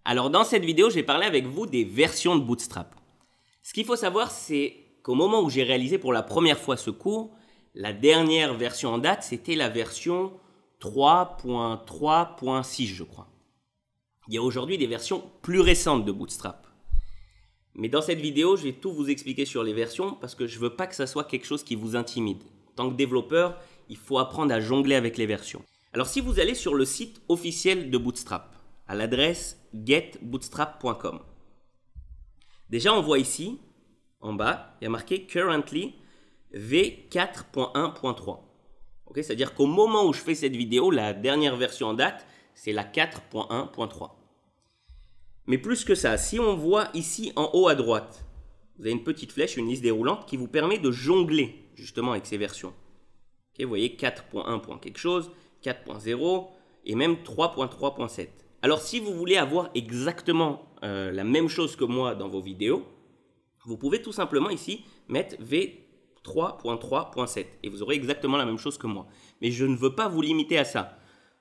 Alors dans cette vidéo, je vais parler avec vous des versions de Bootstrap. Ce qu'il faut savoir, c'est qu'au moment où j'ai réalisé pour la première fois ce cours, la dernière version en date, c'était la version 3.3.6, je crois. Il y a aujourd'hui des versions plus récentes de Bootstrap. Mais dans cette vidéo, je vais tout vous expliquer sur les versions parce que je ne veux pas que ça soit quelque chose qui vous intimide. En tant que développeur, il faut apprendre à jongler avec les versions. Alors si vous allez sur le site officiel de Bootstrap, à l'adresse getbootstrap.com, déjà on voit ici, en bas, il y a marqué Currently v4.1.3. Okay, c'est-à-dire qu'au moment où je fais cette vidéo, la dernière version en date, c'est la 4.1.3. Mais plus que ça, si on voit ici en haut à droite, vous avez une petite flèche, une liste déroulante qui vous permet de jongler justement avec ces versions. Okay, vous voyez 4.1. quelque chose, 4.0 et même 3.3.7. Alors si vous voulez avoir exactement la même chose que moi dans vos vidéos, vous pouvez tout simplement ici mettre v3.3.7 et vous aurez exactement la même chose que moi. Mais je ne veux pas vous limiter à ça.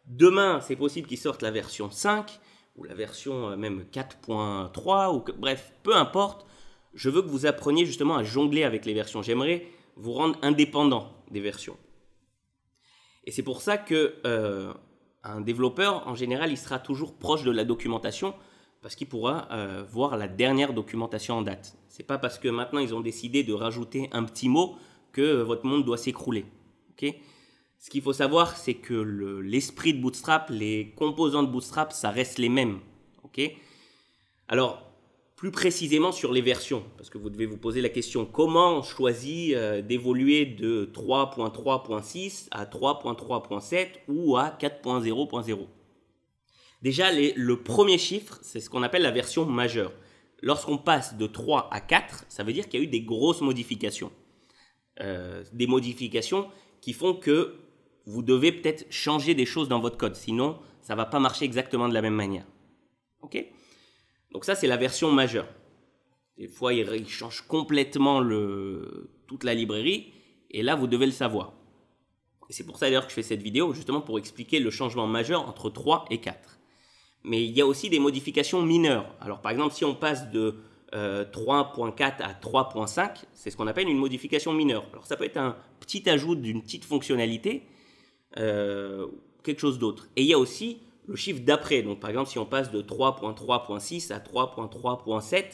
Demain, c'est possible qu'ils sortent la version 5 ou la version même 4.3 ou bref, peu importe. Je veux que vous appreniez justement à jongler avec les versions. J'aimerais vous rendre indépendant des versions. Et c'est pour ça que un développeur, en général, il sera toujours proche de la documentation parce qu'il pourra voir la dernière documentation en date. Ce n'est pas parce que maintenant ils ont décidé de rajouter un petit mot que votre monde doit s'écrouler. Okay? Ce qu'il faut savoir, c'est que l'esprit de Bootstrap, les composants de Bootstrap, ça reste les mêmes. Okay? Alors, plus précisément sur les versions, parce que vous devez vous poser la question, comment on choisit d'évoluer de 3.3.6 à 3.3.7 ou à 4.0.0? Déjà, le premier chiffre, c'est ce qu'on appelle la version majeure. Lorsqu'on passe de 3 à 4, ça veut dire qu'il y a eu des grosses modifications. Des modifications qui font que vous devez peut-être changer des choses dans votre code. Sinon, ça ne va pas marcher exactement de la même manière. Ok ? Donc ça, c'est la version majeure. Des fois, il change complètement toute la librairie. Et là, vous devez le savoir. Et c'est pour ça d'ailleurs que je fais cette vidéo, justement pour expliquer le changement majeur entre 3 et 4. Mais il y a aussi des modifications mineures. Alors par exemple, si on passe de 3.4 à 3.5, c'est ce qu'on appelle une modification mineure. Alors ça peut être un petit ajout d'une petite fonctionnalité, quelque chose d'autre. Et il y a aussi le chiffre d'après. Donc par exemple, si on passe de 3.3.6 à 3.3.7,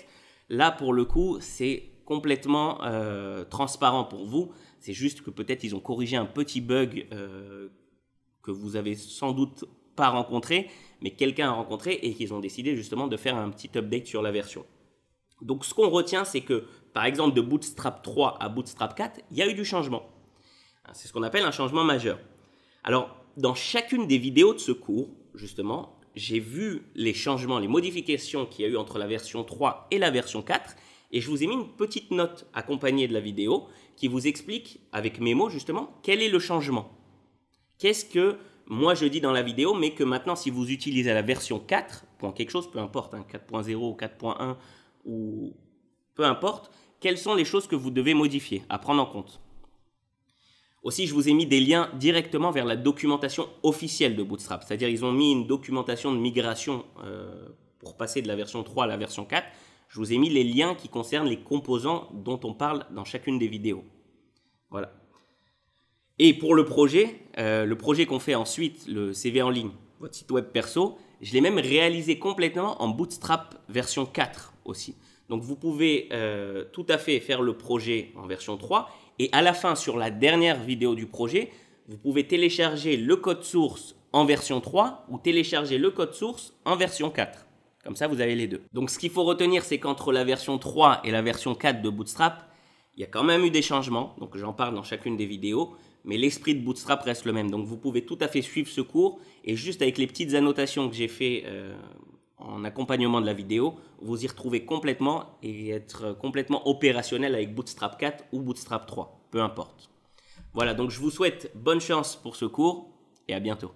là pour le coup, c'est complètement transparent pour vous. C'est juste que peut-être ils ont corrigé un petit bug que vous avez sans doute pas rencontré, mais quelqu'un a rencontré et qu'ils ont décidé justement de faire un petit update sur la version. Donc ce qu'on retient, c'est que par exemple de Bootstrap 3 à Bootstrap 4, il y a eu du changement. C'est ce qu'on appelle un changement majeur. Alors dans chacune des vidéos de ce cours, justement, j'ai vu les changements, les modifications qu'il y a eu entre la version 3 et la version 4 et je vous ai mis une petite note accompagnée de la vidéo qui vous explique avec mes mots justement quel est le changement. Qu'est-ce que moi je dis dans la vidéo, mais que maintenant si vous utilisez la version 4, quelque chose, peu importe, 4.0, 4.1 ou peu importe, quelles sont les choses que vous devez modifier, à prendre en compte. Aussi, je vous ai mis des liens directement vers la documentation officielle de Bootstrap, c'est-à-dire ils ont mis une documentation de migration pour passer de la version 3 à la version 4. Je vous ai mis les liens qui concernent les composants dont on parle dans chacune des vidéos. Voilà. Et pour le projet qu'on fait ensuite, le CV en ligne, votre site web perso, je l'ai même réalisé complètement en Bootstrap version 4 aussi. Donc vous pouvez tout à fait faire le projet en version 3 et à la fin, sur la dernière vidéo du projet, vous pouvez télécharger le code source en version 3 ou télécharger le code source en version 4. Comme ça, vous avez les deux. Donc ce qu'il faut retenir, c'est qu'entre la version 3 et la version 4 de Bootstrap, il y a quand même eu des changements. Donc j'en parle dans chacune des vidéos. Mais l'esprit de Bootstrap reste le même. Donc vous pouvez tout à fait suivre ce cours et juste avec les petites annotations que j'ai fait en accompagnement de la vidéo, vous y retrouvez complètement et être complètement opérationnel avec Bootstrap 4 ou Bootstrap 3, peu importe. Voilà, donc je vous souhaite bonne chance pour ce cours et à bientôt.